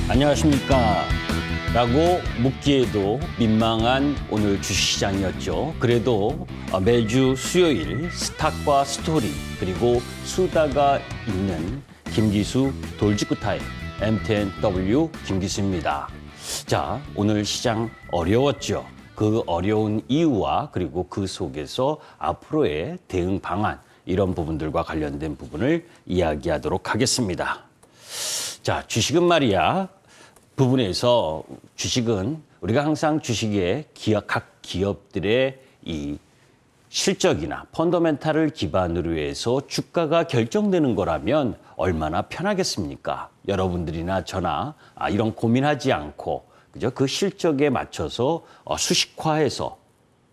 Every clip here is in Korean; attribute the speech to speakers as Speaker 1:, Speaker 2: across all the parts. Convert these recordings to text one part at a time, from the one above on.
Speaker 1: 안녕하십니까? 라고 묻기에도 민망한 오늘 주식시장이었죠. 그래도 매주 수요일 스탁과 스토리 그리고 수다가 있는 김기수 돌직구타임 M10W 김기수입니다. 자, 오늘 시장 어려웠죠. 그 어려운 이유와 그리고 그 속에서 앞으로의 대응 방안 이런 부분들과 관련된 부분을 이야기하도록 하겠습니다. 자, 주식은 말이야. 부분에서 주식은 우리가 항상 주식의 각 기업들의 이 실적이나 펀더멘탈을 기반으로 해서 주가가 결정되는 거라면 얼마나 편하겠습니까? 여러분들이나 저나 이런 고민하지 않고 그죠? 그 실적에 맞춰서 수식화해서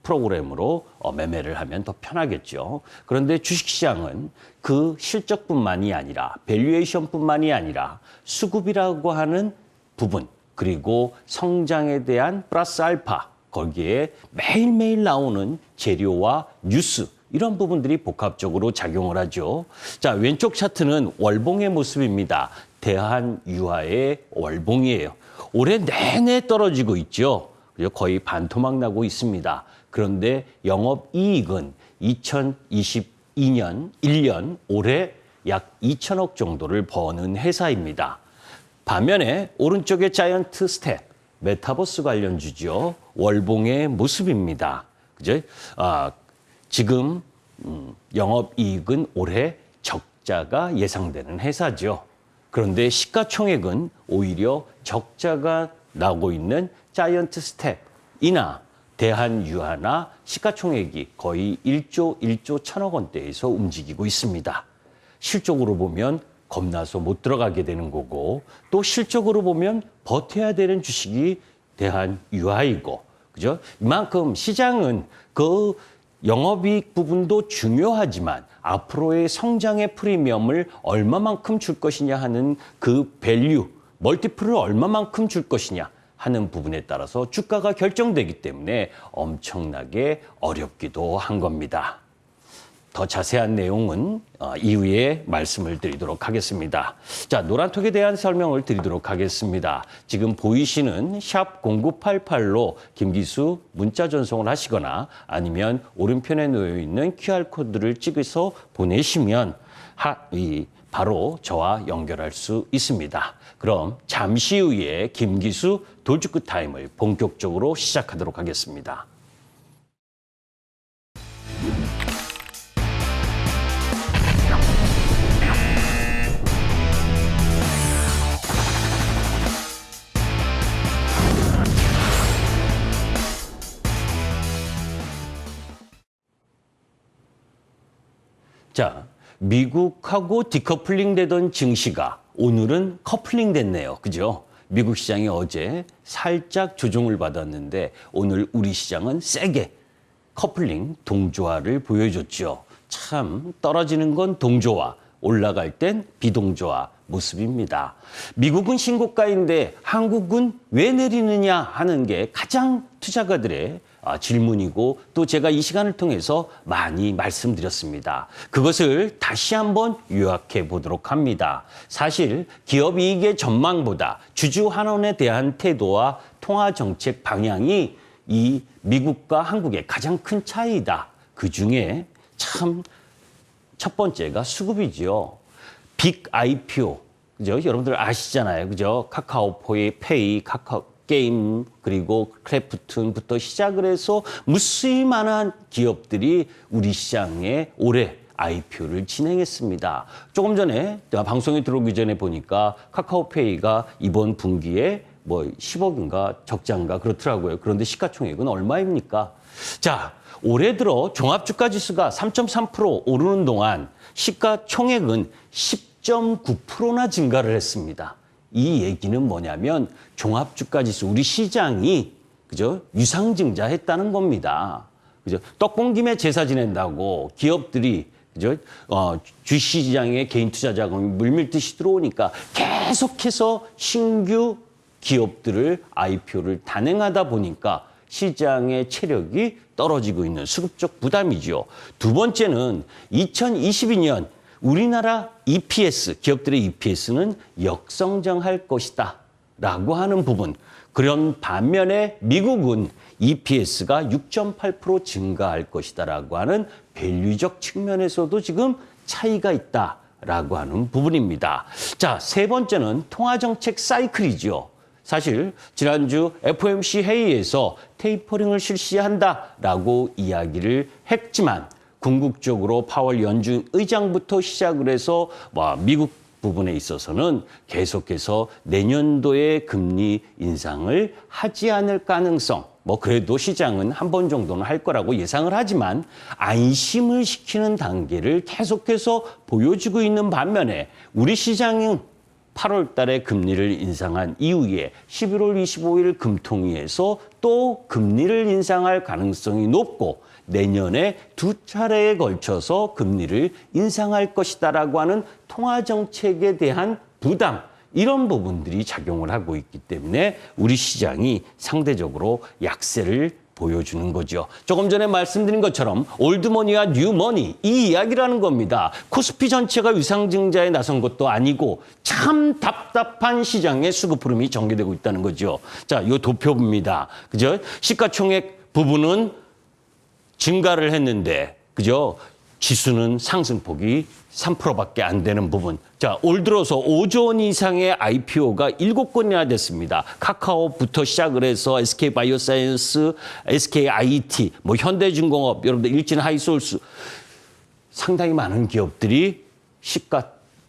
Speaker 1: 프로그램으로 매매를 하면 더 편하겠죠. 그런데 주식시장은 그 실적뿐만이 아니라 밸류에이션뿐만이 아니라 수급이라고 하는 부분 그리고 성장에 대한 플러스 알파 거기에 매일매일 나오는 재료와 뉴스 이런 부분들이 복합적으로 작용을 하죠. 자, 왼쪽 차트는 월봉의 모습입니다. 대한유화의 월봉이에요. 올해 내내 떨어지고 있죠. 거의 반토막 나고 있습니다. 그런데 영업이익은 2022년 1년 올해 약 2천억 정도를 버는 회사입니다. 반면에 오른쪽에 자이언트 스텝, 메타버스 관련주죠. 월봉의 모습입니다. 그죠? 지금 영업이익은 올해 적자가 예상되는 회사죠. 그런데 시가총액은 오히려 적자가 나오고 있는 자이언트 스텝이나 대한유화나 시가총액이 거의 1조 천억 원대에서 움직이고 있습니다. 실적으로 보면 겁나서 못 들어가게 되는 거고 또 실적으로 보면 버텨야 되는 주식이 대한유화이고 그죠? 이만큼 시장은 그 영업이익 부분도 중요하지만 앞으로의 성장의 프리미엄을 얼마만큼 줄 것이냐 하는 그 밸류, 멀티플을 얼마만큼 줄 것이냐 하는 부분에 따라서 주가가 결정되기 때문에 엄청나게 어렵기도 한 겁니다. 더 자세한 내용은 이후에 말씀을 드리도록 하겠습니다. 자, 노란톡에 대한 설명을 드리도록 하겠습니다. 지금 보이시는 샵 0988로 김기수 문자 전송을 하시거나 아니면 오른편에 놓여 있는 QR코드를 찍어서 보내시면 바로 저와 연결할 수 있습니다. 그럼 잠시 후에 김기수 돌직구 타임을 본격적으로 시작하도록 하겠습니다. 자, 미국하고 디커플링 되던 증시가 오늘은 커플링 됐네요. 그죠? 미국 시장이 어제 살짝 조정을 받았는데 오늘 우리 시장은 세게 커플링 동조화를 보여줬죠. 참 떨어지는 건 동조화, 올라갈 땐 비동조화 모습입니다. 미국은 신고가인데 한국은 왜 내리느냐 하는 게 가장 투자가들의 질문이고 또 제가 이 시간을 통해서 많이 말씀드렸습니다. 그것을 다시 한번 요약해 보도록 합니다. 사실 기업 이익의 전망보다 주주 환원에 대한 태도와 통화 정책 방향이 이 미국과 한국의 가장 큰 차이다. 그중에 참 첫 번째가 수급이죠. 빅 IPO. 그죠? 여러분들 아시잖아요. 그죠? 카카오페이, 카카오 게임 그리고 크래프톤부터 시작을 해서 무수히 많은 기업들이 우리 시장에 올해 IPO를 진행했습니다. 조금 전에 방송에 들어오기 전에 보니까 카카오페이가 이번 분기에 뭐 10억인가 적자인가 그렇더라고요. 그런데 시가총액은 얼마입니까? 자, 올해 들어 종합주가지수가 3.3% 오르는 동안 시가총액은 10.9%나 증가를 했습니다. 이 얘기는 뭐냐면 종합주가지수 우리 시장이 그죠? 유상증자했다는 겁니다. 그죠? 떡공김에 제사 지낸다고 기업들이 그죠? 주시장에 개인 투자 자금이 물밀듯이 들어오니까 계속해서 신규 기업들을 IPO를 단행하다 보니까 시장의 체력이 떨어지고 있는 수급적 부담이죠. 두 번째는 2022년 우리나라 EPS, 기업들의 EPS는 역성장할 것이다 라고 하는 부분. 그런 반면에 미국은 EPS가 6.8% 증가할 것이다라고 하는 밸류적 측면에서도 지금 차이가 있다라고 하는 부분입니다. 자, 세 번째는 통화정책 사이클이죠. 사실 지난주 FOMC 회의에서 테이퍼링을 실시한다라고 이야기를 했지만 궁극적으로 파월 연준 의장부터 시작을 해서 미국 부분에 있어서는 계속해서 내년도에 금리 인상을 하지 않을 가능성, 그래도 시장은 한 번 정도는 할 거라고 예상을 하지만 안심을 시키는 단계를 계속해서 보여주고 있는 반면에 우리 시장은 8월 달에 금리를 인상한 이후에 11월 25일 금통위에서 또 금리를 인상할 가능성이 높고 내년에 두 차례에 걸쳐서 금리를 인상할 것이다라고 하는 통화정책에 대한 부담, 이런 부분들이 작용을 하고 있기 때문에 우리 시장이 상대적으로 약세를 보여주는 거죠. 조금 전에 말씀드린 것처럼 올드머니와 뉴머니, 이 이야기라는 겁니다. 코스피 전체가 위상증자에 나선 것도 아니고 참 답답한 시장의 수급 흐름이 전개되고 있다는 거죠. 자, 이 도표입니다. 그죠? 시가총액 부분은 증가를 했는데, 그죠? 지수는 상승폭이 3%밖에 안 되는 부분. 자, 올 들어서 5조 원 이상의 IPO가 7건이나 됐습니다. 카카오부터 시작을 해서 SK바이오사이언스, SKIT, 현대중공업, 여러분들 일진하이솔스, 상당히 많은 기업들이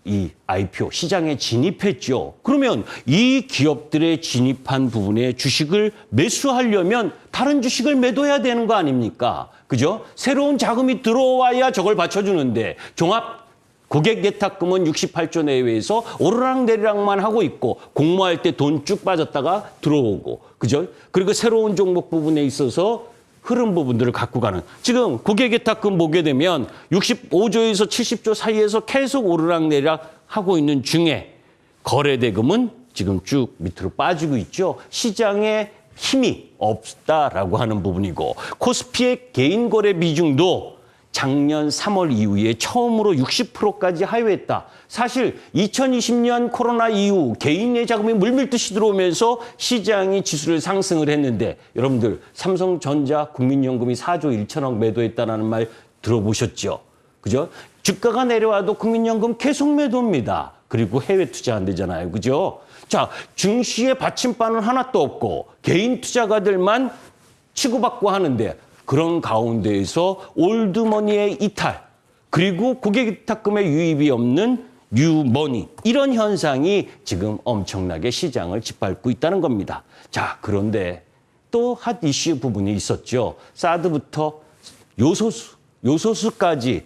Speaker 1: 이 IPO 시장에 진입했죠. 그러면 이 기업들의 진입한 부분에 주식을 매수하려면 다른 주식을 매도해야 되는 거 아닙니까? 그죠? 새로운 자금이 들어와야 저걸 받쳐주는데 종합 고객 예탁금은 68조 내외에서 오르락내리락만 하고 있고 공모할 때 돈 쭉 빠졌다가 들어오고, 그죠? 그리고 새로운 종목 부분에 있어서 흐름 부분들을 갖고 가는. 지금 고객 예탁금 보게 되면 65조에서 70조 사이에서 계속 오르락내리락 하고 있는 중에 거래대금은 지금 쭉 밑으로 빠지고 있죠. 시장에 힘이 없다라고 하는 부분이고, 코스피의 개인 거래 비중도 작년 3월 이후에 처음으로 60%까지 하회했다. 사실 2020년 코로나 이후 개인의 자금이 물밀듯이 들어오면서 시장이 지수를 상승을 했는데, 여러분들 삼성전자 국민연금이 4조 1천억 매도했다는 말 들어보셨죠? 그죠? 주가가 내려와도 국민연금 계속 매도입니다. 그리고 해외 투자 안 되잖아요. 그죠? 자, 증시의 받침반은 하나도 없고 개인 투자가들만 치고받고 하는데, 그런 가운데에서 올드머니의 이탈, 그리고 고객 예탁금의 유입이 없는 뉴머니, 이런 현상이 지금 엄청나게 시장을 짓밟고 있다는 겁니다. 자, 그런데 또 핫 이슈 부분이 있었죠. 사드부터 요소수까지.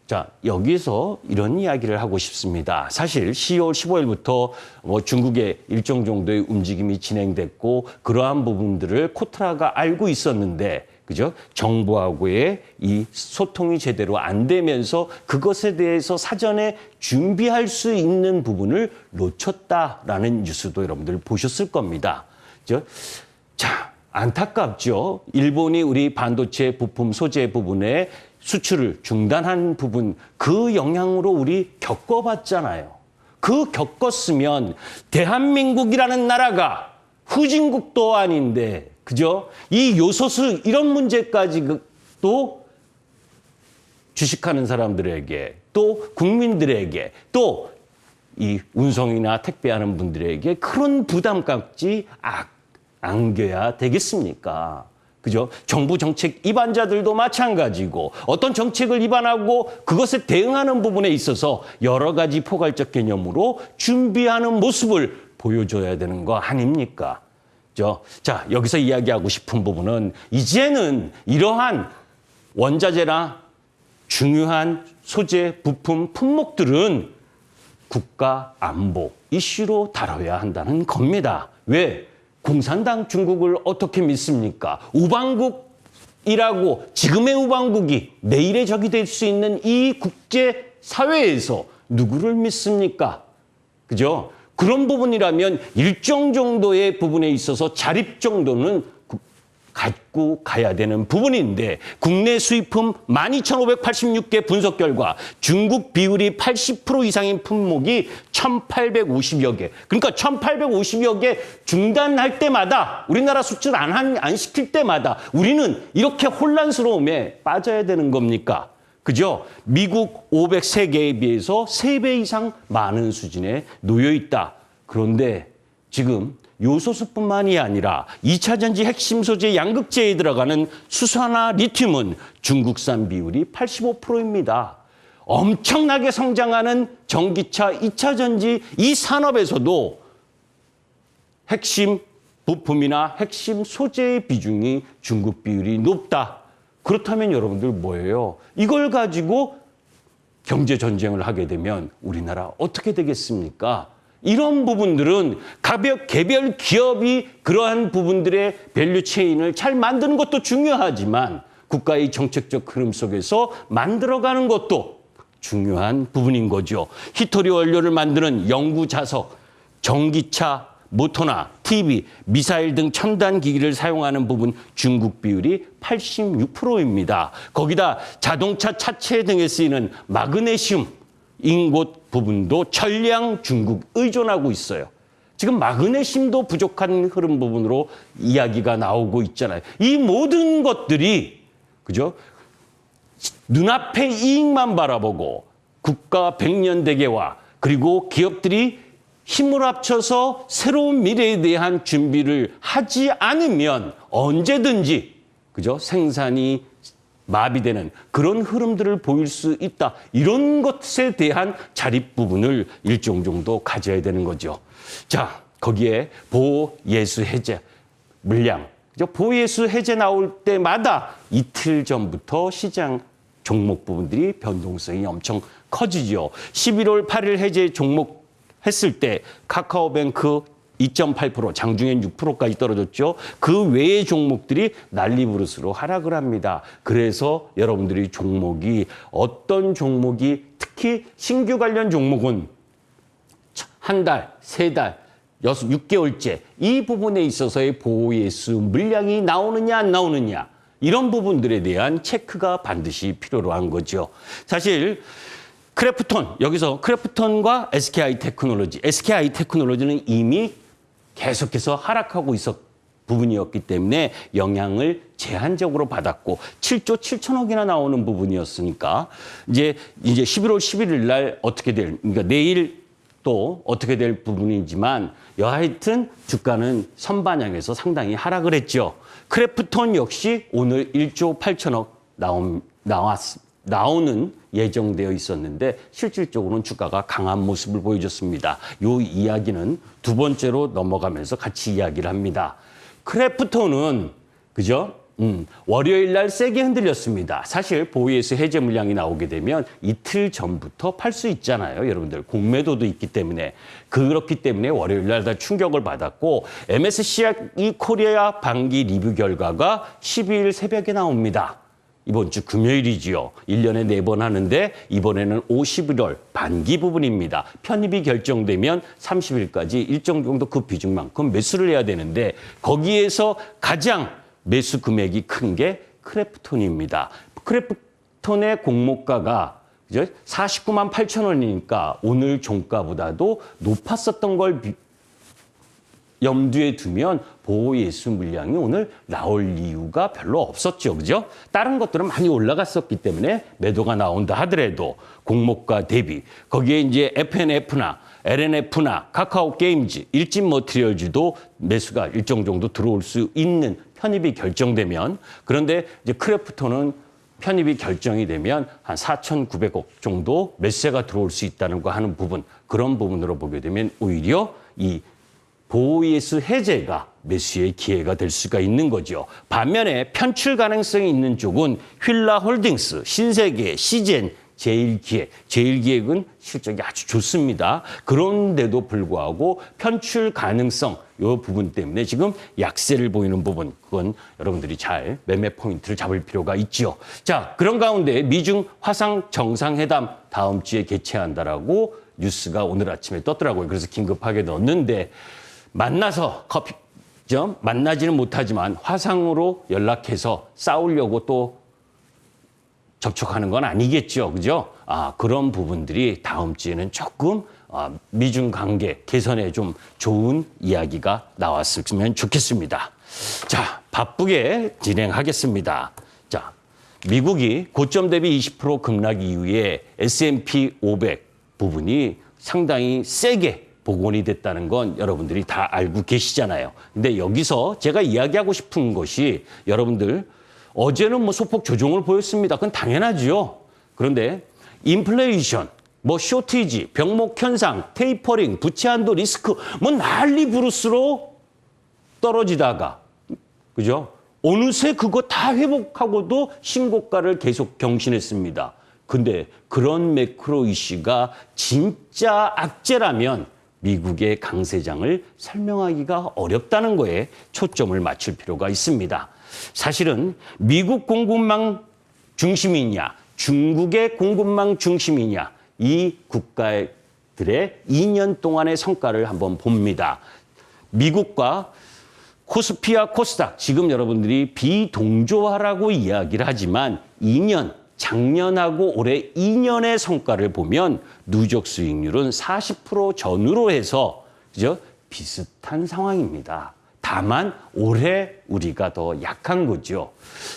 Speaker 1: 자, 여기서 이런 이야기를 하고 싶습니다. 사실 10월 15일부터 중국의 일정 정도의 움직임이 진행됐고 그러한 부분들을 코트라가 알고 있었는데, 그죠? 정부하고의 이 소통이 제대로 안 되면서 그것에 대해서 사전에 준비할 수 있는 부분을 놓쳤다라는 뉴스도 여러분들 보셨을 겁니다. 그죠? 자, 안타깝죠. 일본이 우리 반도체 부품 소재 부분에 수출을 중단한 부분, 그 영향으로 우리 겪어봤잖아요. 그 겪었으면 대한민국이라는 나라가 후진국도 아닌데, 그죠? 이 요소수 이런 문제까지 또 주식하는 사람들에게, 또 국민들에게, 또 이 운송이나 택배하는 분들에게 그런 부담까지 안겨야 되겠습니까? 그죠? 정부 정책 위반자들도 마찬가지고 어떤 정책을 위반하고 그것에 대응하는 부분에 있어서 여러 가지 포괄적 개념으로 준비하는 모습을 보여줘야 되는 거 아닙니까? 자, 여기서 이야기하고 싶은 부분은 이제는 이러한 원자재나 중요한 소재, 부품, 품목들은 국가 안보 이슈로 다뤄야 한다는 겁니다. 왜? 공산당 중국을 어떻게 믿습니까? 우방국이라고, 지금의 우방국이 내일의 적이 될 수 있는 이 국제 사회에서 누구를 믿습니까? 그죠? 그런 부분이라면 일정 정도의 부분에 있어서 자립 정도는 갖고 가야 되는 부분인데 국내 수입품 12,586개 분석 결과 중국 비율이 80% 이상인 품목이 1,850여 개. 그러니까 1,850여 개 중단할 때마다 우리나라 수출 안 시킬 때마다 우리는 이렇게 혼란스러움에 빠져야 되는 겁니까? 그죠? 미국 503개에 비해서 3배 이상 많은 수준에 놓여 있다. 그런데 지금 요소수뿐만이 아니라 2차 전지 핵심 소재 양극재에 들어가는 수소나 리튬은 중국산 비율이 85%입니다. 엄청나게 성장하는 전기차, 2차 전지 이 산업에서도 핵심 부품이나 핵심 소재의 비중이 중국 비율이 높다. 그렇다면 여러분들 뭐예요? 이걸 가지고 경제 전쟁을 하게 되면 우리나라 어떻게 되겠습니까? 이런 부분들은 개별 기업이 그러한 부분들의 밸류 체인을 잘 만드는 것도 중요하지만 국가의 정책적 흐름 속에서 만들어가는 것도 중요한 부분인 거죠. 히토리 원료를 만드는 연구 자석, 전기차, 모터나 TV, 미사일 등 첨단 기기를 사용하는 부분 중국 비율이 86%입니다. 거기다 자동차 차체 등에 쓰이는 마그네슘, 인곳 부분도 전량 중국 의존하고 있어요. 지금 마그네슘도 부족한 흐름 부분으로 이야기가 나오고 있잖아요. 이 모든 것들이 그죠? 눈앞의 이익만 바라보고 국가 백년대계와 그리고 기업들이 힘을 합쳐서 새로운 미래에 대한 준비를 하지 않으면 언제든지 그죠? 생산이 마비되는 그런 흐름들을 보일 수 있다. 이런 것에 대한 자립 부분을 일정 정도 가져야 되는 거죠. 자, 거기에 보호예수 해제 물량. 보호예수 해제 나올 때마다 이틀 전부터 시장 종목 부분들이 변동성이 엄청 커지죠. 11월 8일 해제 종목 했을 때 카카오뱅크 2.8%, 장중엔 6%까지 떨어졌죠. 그 외의 종목들이 난리부르스로 하락을 합니다. 그래서 여러분들이 종목이 어떤 종목이 특히 신규 관련 종목은 한 달, 세 달, 6개월째 이 부분에 있어서의 보호예수 물량이 나오느냐 안 나오느냐 이런 부분들에 대한 체크가 반드시 필요로 한 거죠. 사실 크래프톤, 여기서 크래프톤과 SK하이테크놀로지, SK하이테크놀로지는 이미 계속해서 하락하고 있었 부분이었기 때문에 영향을 제한적으로 받았고 7조 7천억이나 나오는 부분이었으니까 이제 11월 11일 날 어떻게 그러니까 내일 또 어떻게 될 부분이지만 여하튼 주가는 선반영해서 상당히 하락을 했죠. 크래프톤 역시 오늘 1조 8천억 나오는 예정되어 있었는데 실질적으로는 주가가 강한 모습을 보여줬습니다. 이 이야기는 두 번째로 넘어가면서 같이 이야기를 합니다. 크래프톤은 그죠? 월요일 날 세게 흔들렸습니다. 사실 보호예수 해제 물량이 나오게 되면 이틀 전부터 팔 수 있잖아요. 여러분들 공매도도 있기 때문에 그렇기 때문에 월요일 날 다 충격을 받았고 MSCI 코리아 반기 리뷰 결과가 12일 새벽에 나옵니다. 이번 주 금요일이지요. 1년에 4번 하는데 이번에는 51월 반기 부분입니다. 편입이 결정되면 30일까지 일정 정도 그 비중만큼 매수를 해야 되는데 거기에서 가장 매수 금액이 큰 게 크래프톤입니다. 크래프톤의 공모가가 49만 8천 원이니까 오늘 종가보다도 높았었던 걸 염두에 두면 보호예수 물량이 오늘 나올 이유가 별로 없었죠. 그죠? 다른 것들은 많이 올라갔었기 때문에 매도가 나온다 하더라도 공모가 대비 거기에 이제 FNF나 LNF나 카카오 게임즈, 일진 머티리얼즈도 매수가 일정 정도 들어올 수 있는 편입이 결정되면 그런데 이제 크래프톤은 편입이 결정이 되면 한 4,900억 정도 매수세가 들어올 수 있다는 거 하는 부분 그런 부분으로 보게 되면 오히려 이 보호예수 해제가 매수의 기회가 될 수가 있는 거죠. 반면에 편출 가능성이 있는 쪽은 휠라홀딩스, 신세계, 시젠, 제일기획은 실적이 아주 좋습니다. 그런데도 불구하고 편출 가능성 이 부분 때문에 지금 약세를 보이는 부분 그건 여러분들이 잘 매매 포인트를 잡을 필요가 있죠. 자, 그런 가운데 미중 화상 정상회담 다음 주에 개최한다라고 뉴스가 오늘 아침에 떴더라고요. 그래서 긴급하게 넣었는데 만나서 커피 만나지는 못하지만 화상으로 연락해서 싸우려고 또 접촉하는 건 아니겠죠. 그죠? 그런 부분들이 다음 주에는 조금 미중 관계 개선에 좀 좋은 이야기가 나왔으면 좋겠습니다. 자, 바쁘게 진행하겠습니다. 자, 미국이 고점 대비 20% 급락 이후에 S&P 500 부분이 상당히 세게 복원이 됐다는 건 여러분들이 다 알고 계시잖아요. 근데 여기서 제가 이야기하고 싶은 것이 여러분들 어제는 뭐 소폭 조정을 보였습니다. 그건 당연하죠. 그런데 인플레이션, 뭐 쇼티지, 병목 현상, 테이퍼링, 부채 한도 리스크 뭐 난리 부르스로 떨어지다가 그죠? 어느새 그거 다 회복하고도 신고가를 계속 경신했습니다. 근데 그런 매크로 이슈가 진짜 악재라면 미국의 강세장을 설명하기가 어렵다는 거에 초점을 맞출 필요가 있습니다. 사실은 미국 공급망 중심이냐, 중국의 공급망 중심이냐, 이 국가들의 2년 동안의 성과를 한번 봅니다. 미국과 코스피와 코스닥, 지금 여러분들이 비동조화라고 이야기를 하지만 2년, 작년하고 올해 2년의 성과를 보면 누적 수익률은 40% 전후로 해서 그죠? 비슷한 상황입니다. 다만 올해 우리가 더 약한 거죠.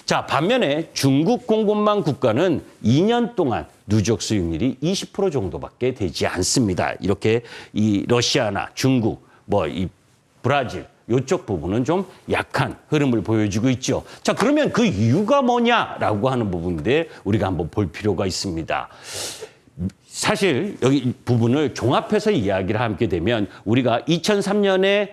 Speaker 1: 자, 반면에 중국 공급망 국가는 2년 동안 누적 수익률이 20% 정도밖에 되지 않습니다. 이렇게 이 러시아나 중국, 뭐 이 브라질 이쪽 부분은 좀 약한 흐름을 보여주고 있죠. 자, 그러면 그 이유가 뭐냐라고 하는 부분인데 우리가 한번 볼 필요가 있습니다. 사실 여기 부분을 종합해서 이야기를 하게 되면 우리가 2003년에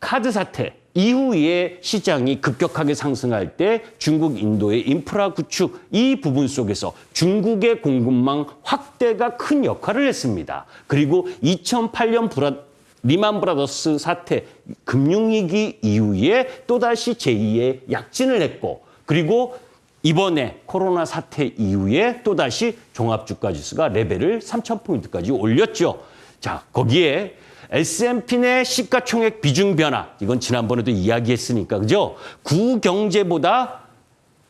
Speaker 1: 카드 사태 이후에 시장이 급격하게 상승할 때 중국, 인도의 인프라 구축 이 부분 속에서 중국의 공급망 확대가 큰 역할을 했습니다. 그리고 2008년 리만 브라더스 사태 금융위기 이후에 또다시 제2의 약진을 했고 그리고 이번에 코로나 사태 이후에 또다시 종합주가지수가 레벨을 3,000포인트까지 올렸죠. 자, 거기에 S&P 내 시가총액 비중 변화, 이건 지난번에도 이야기했으니까, 그죠?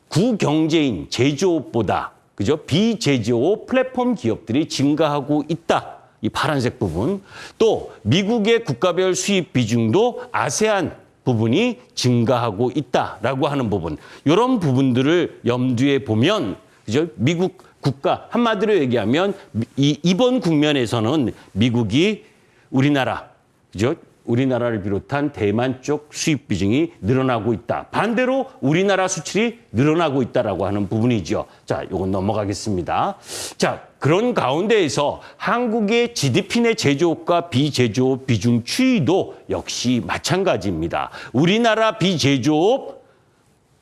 Speaker 1: 구경제인 제조업보다, 그죠? 비제조업 플랫폼 기업들이 증가하고 있다. 이 파란색 부분. 또 미국의 국가별 수입 비중도 아세안 부분이 증가하고 있다라고 하는 부분. 이런 부분들을 염두에 보면 그죠? 미국 국가 한마디로 얘기하면 이번 국면에서는 미국이 우리나라 그죠? 우리나라를 비롯한 대만 쪽 수입 비중이 늘어나고 있다. 반대로 우리나라 수출이 늘어나고 있다라고 하는 부분이죠. 자, 이건 넘어가겠습니다. 자, 그런 가운데에서 한국의 GDP 내 제조업과 비제조업 비중 추이도 역시 마찬가지입니다. 우리나라 비제조업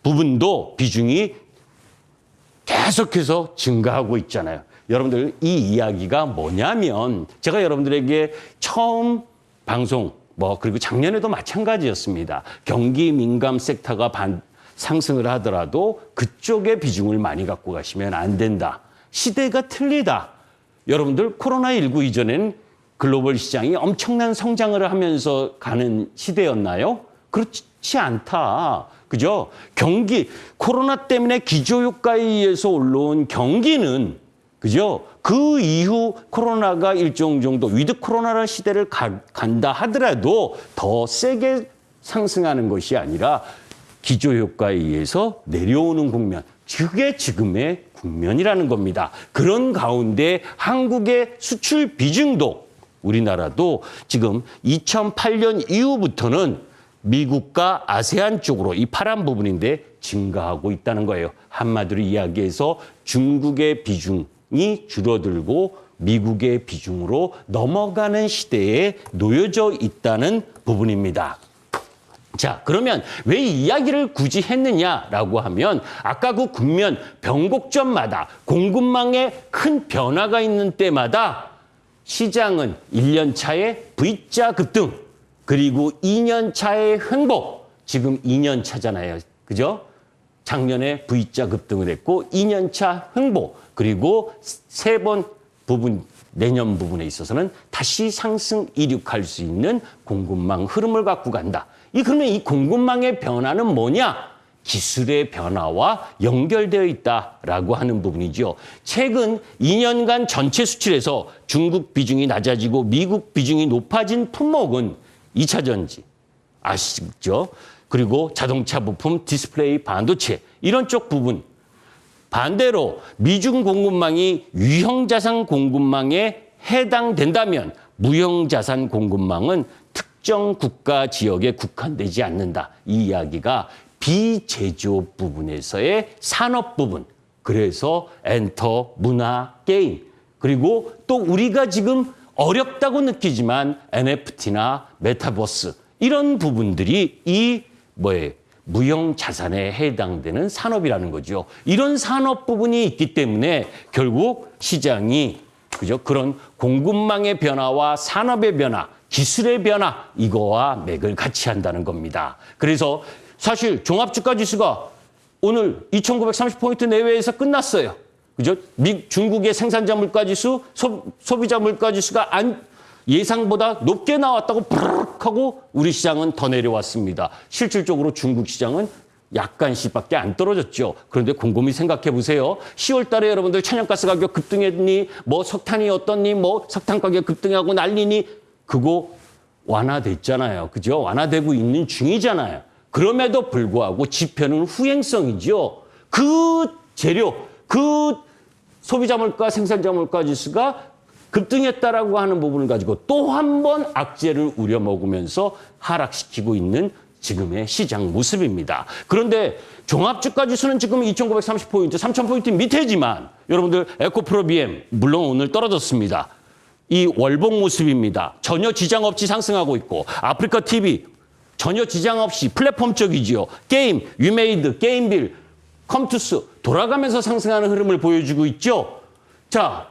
Speaker 1: 부분도 비중이 계속해서 증가하고 있잖아요. 여러분들 이 이야기가 뭐냐면 제가 여러분들에게 처음 방송 그리고 작년에도 마찬가지였습니다. 경기 민감 섹터가 상승을 하더라도 그쪽의 비중을 많이 갖고 가시면 안 된다. 시대가 틀리다. 여러분들 코로나19 이전엔 글로벌 시장이 엄청난 성장을 하면서 가는 시대였나요? 그렇지 않다. 그죠? 코로나 때문에 기저효과에 의해서 올라온 경기는 그죠? 그 이후 코로나가 일정 정도 위드 코로나라는 시대를 간다 하더라도 더 세게 상승하는 것이 아니라 기저효과에 의해서 내려오는 국면. 그게 지금의 국면이라는 겁니다. 그런 가운데 한국의 수출 비중도 우리나라도 지금 2008년 이후부터는 미국과 아세안 쪽으로 이 파란 부분인데 증가하고 있다는 거예요. 한마디로 이야기해서 중국의 비중이 줄어들고 미국의 비중으로 넘어가는 시대에 놓여져 있다는 부분입니다. 자, 그러면 왜 이 이야기를 굳이 했느냐라고 하면 아까 그 국면 변곡점마다 공급망에 큰 변화가 있는 때마다 시장은 1년 차에 V자 급등 그리고 2년 차의 흥복 지금 2년 차잖아요. 그죠? 작년에 V자 급등을 했고 2년 차 흥복 그리고 세 번 부분, 내년 부분에 있어서는 다시 상승 이륙할 수 있는 공급망 흐름을 갖고 간다. 그러면 이 공급망의 변화는 뭐냐? 기술의 변화와 연결되어 있다라고 하는 부분이죠. 최근 2년간 전체 수출에서 중국 비중이 낮아지고 미국 비중이 높아진 품목은 2차 전지, 아시죠? 그리고 자동차 부품, 디스플레이, 반도체 이런 쪽 부분. 반대로 미중 공급망이 유형자산 공급망에 해당된다면 무형자산 공급망은 특정 국가 지역에 국한되지 않는다. 이 이야기가 비제조업 부분에서의 산업 부분, 그래서 엔터, 문화, 게임, 그리고 또 우리가 지금 어렵다고 느끼지만 NFT나 메타버스 이런 부분들이 무형 자산에 해당되는 산업이라는 거죠. 이런 산업 부분이 있기 때문에 결국 시장이 그런 공급망의 변화와 산업의 변화, 기술의 변화 이거와 맥을 같이 한다는 겁니다. 그래서 사실 종합주가 지수가 오늘 2,930포인트 내외에서 끝났어요. 그죠? 중국의 생산자 물가 지수, 소비자 물가 지수가 예상보다 높게 나왔다고 부르륵 하고 우리 시장은 더 내려왔습니다. 실질적으로 중국 시장은 약간씩밖에 안 떨어졌죠. 그런데 곰곰이 생각해 보세요. 10월 달에 여러분들 천연가스 가격 급등했니? 석탄이 어떻니? 석탄 가격 급등하고 난리니? 그거 완화됐잖아요. 그죠? 완화되고 있는 중이잖아요. 그럼에도 불구하고 지표는 후행성이죠. 그 재료, 그 소비자 물가, 생산자 물가 지수가 급등했다라고 하는 부분을 가지고 또 한 번 악재를 우려먹으면서 하락시키고 있는 지금의 시장 모습입니다. 그런데 종합주가 지수는 지금 2,930포인트, 3,000포인트 밑에지만 여러분들 에코프로 BM 물론 오늘 떨어졌습니다. 이 월봉 모습입니다. 전혀 지장 없이 상승하고 있고 아프리카 TV 전혀 지장 없이 플랫폼적이지요. 게임, 유메이드, 게임빌, 컴투스 돌아가면서 상승하는 흐름을 보여주고 있죠. 자,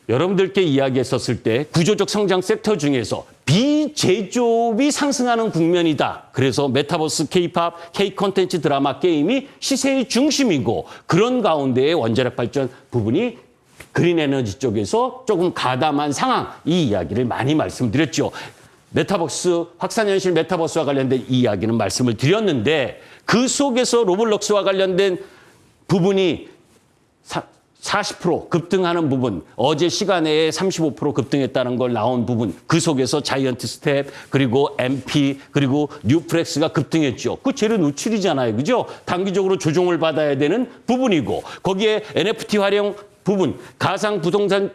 Speaker 1: 여러분들께 이야기했었을 때 구조적 성장 섹터 중에서 비제조업이 상승하는 국면이다. 그래서 메타버스, K-팝, K-콘텐츠, 드라마, 게임이 시세의 중심이고 그런 가운데에 원자력 발전 부분이 그린 에너지 쪽에서 조금 가담한 상황, 이 이야기를 많이 말씀드렸죠. 메타버스, 확산현실 메타버스와 관련된 이 이야기는 말씀을 드렸는데 그 속에서 로블록스와 관련된 부분이 40% 급등하는 부분, 어제 시간에 35% 급등했다는 걸 나온 부분, 그 속에서 자이언트 스텝, 그리고 MP, 그리고 뉴프렉스가 급등했죠. 그 재료 노출이잖아요. 그죠? 단기적으로 조정을 받아야 되는 부분이고, 거기에 NFT 활용 부분, 가상 부동산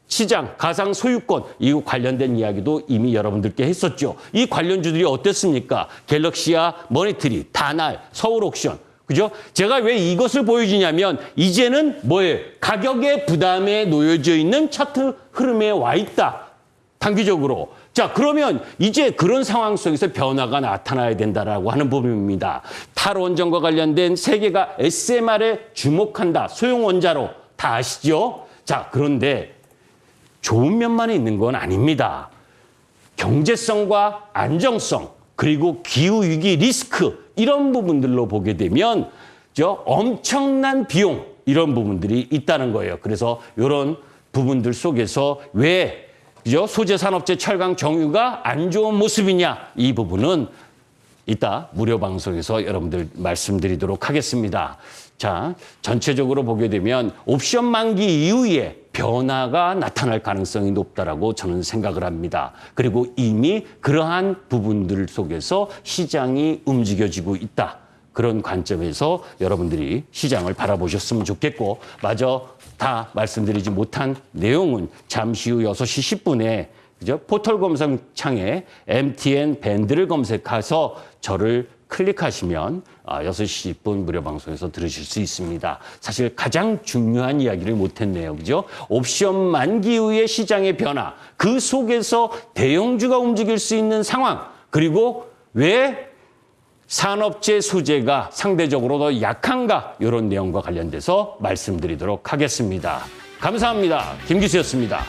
Speaker 1: 시장, 가상 소유권, 이 관련된 이야기도 이미 여러분들께 했었죠. 이 관련주들이 어땠습니까? 갤럭시아, 머니트리, 다날, 서울옥션. 그죠? 제가 왜 이것을 보여주냐면 이제는 가격의 부담에 놓여져 있는 차트 흐름에 와 있다. 단기적으로. 자, 그러면 이제 그런 상황 속에서 변화가 나타나야 된다라고 하는 부분입니다. 탈원전과 관련된 세계가 SMR에 주목한다. 소형원자로. 다 아시죠? 자, 그런데 좋은 면만 있는 건 아닙니다. 경제성과 안정성, 그리고 기후위기 리스크, 이런 부분들로 보게 되면 엄청난 비용, 이런 부분들이 있다는 거예요. 그래서 이런 부분들 속에서 왜 소재 산업재 철강 정유가 안 좋은 모습이냐, 이 부분은 이따 무료 방송에서 여러분들 말씀드리도록 하겠습니다. 자, 전체적으로 보게 되면 옵션 만기 이후에 변화가 나타날 가능성이 높다라고 저는 생각을 합니다. 그리고 이미 그러한 부분들 속에서 시장이 움직여지고 있다. 그런 관점에서 여러분들이 시장을 바라보셨으면 좋겠고, 마저 다 말씀드리지 못한 내용은 잠시 후 6시 10분에 포털 검색창에 MTN 밴드를 검색해서 저를 클릭하시면 6시 10분 무료 방송에서 들으실 수 있습니다. 사실 가장 중요한 이야기를 못했네요. 그죠? 옵션 만기 후의 시장의 변화, 그 속에서 대형주가 움직일 수 있는 상황, 그리고 왜 산업재 소재가 상대적으로 더 약한가, 이런 내용과 관련돼서 말씀드리도록 하겠습니다. 감사합니다. 김기수였습니다.